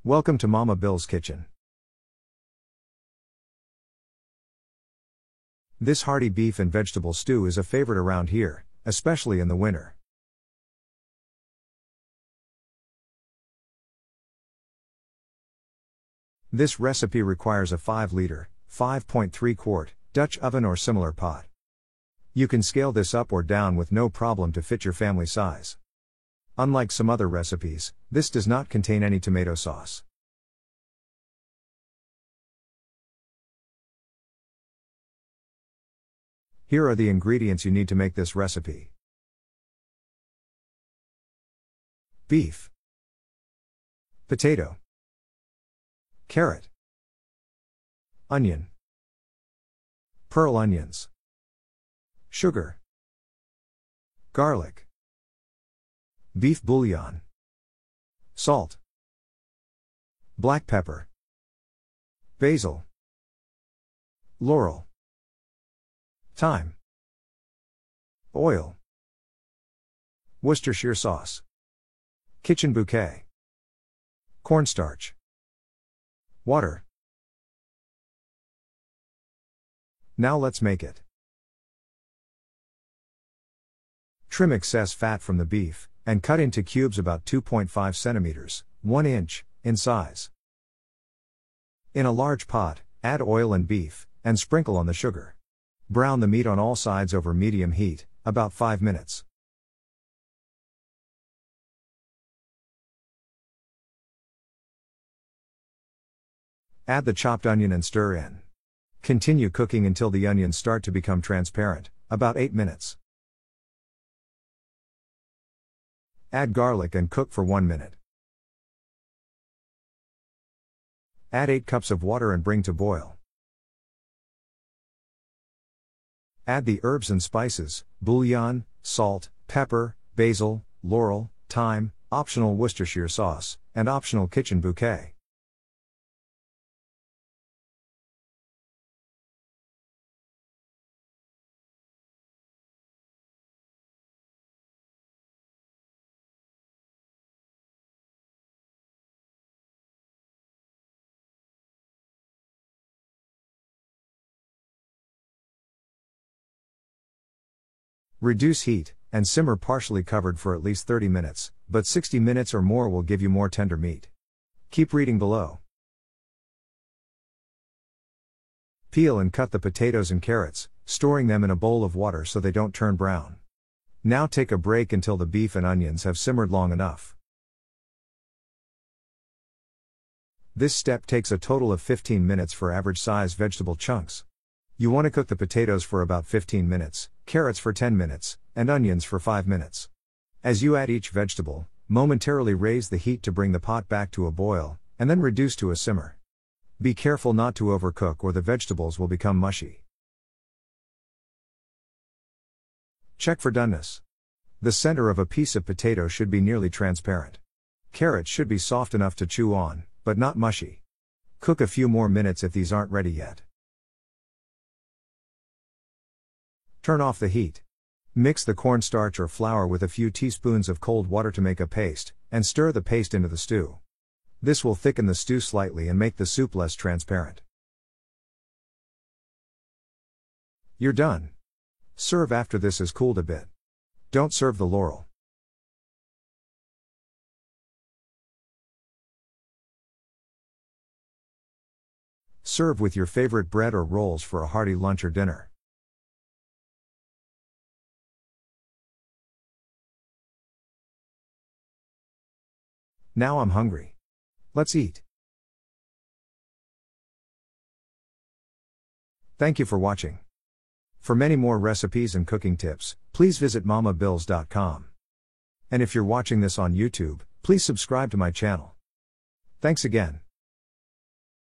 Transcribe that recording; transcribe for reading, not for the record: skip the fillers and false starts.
Welcome to Mama Bill's Kitchen. This hearty beef and vegetable stew is a favorite around here, especially in the winter. This recipe requires a 5-liter, 5.3 quart, Dutch oven or similar pot. You can scale this up or down with no problem to fit your family size. Unlike some other recipes, this does not contain any tomato sauce. Here are the ingredients you need to make this recipe. Beef, potato, carrot, onion, pearl onions, sugar, garlic, beef bouillon, salt, black pepper, basil, laurel, thyme, oil, Worcestershire sauce, kitchen bouquet, cornstarch, water. Now let's make it. Trim excess fat from the beef, and cut into cubes about 2.5 centimeters, 1 inch, in size. In a large pot, add oil and beef, and sprinkle on the sugar. Brown the meat on all sides over medium heat, about 5 minutes. Add the chopped onion and stir in. Continue cooking until the onions start to become transparent, about 8 minutes. Add garlic and cook for 1 minute. Add 8 cups of water and bring to boil. Add the herbs and spices, bouillon, salt, pepper, basil, laurel, thyme, optional Worcestershire sauce, and optional kitchen bouquet. Reduce heat, and simmer partially covered for at least 30 minutes, but 60 minutes or more will give you more tender meat. Keep reading below. Peel and cut the potatoes and carrots, storing them in a bowl of water so they don't turn brown. Now take a break until the beef and onions have simmered long enough. This step takes a total of 15 minutes for average-size vegetable chunks. You want to cook the potatoes for about 15 minutes, carrots for 10 minutes, and onions for 5 minutes. As you add each vegetable, momentarily raise the heat to bring the pot back to a boil, and then reduce to a simmer. Be careful not to overcook or the vegetables will become mushy. Check for doneness. The center of a piece of potato should be nearly transparent. Carrots should be soft enough to chew on, but not mushy. Cook a few more minutes if these aren't ready yet. Turn off the heat. Mix the cornstarch or flour with a few teaspoons of cold water to make a paste, and stir the paste into the stew. This will thicken the stew slightly and make the soup less transparent. You're done. Serve after this has cooled a bit. Don't serve the laurel. Serve with your favorite bread or rolls for a hearty lunch or dinner. Now I'm hungry. Let's eat. Thank you for watching. For many more recipes and cooking tips, please visit mamabills.com. And if you're watching this on YouTube, please subscribe to my channel. Thanks again.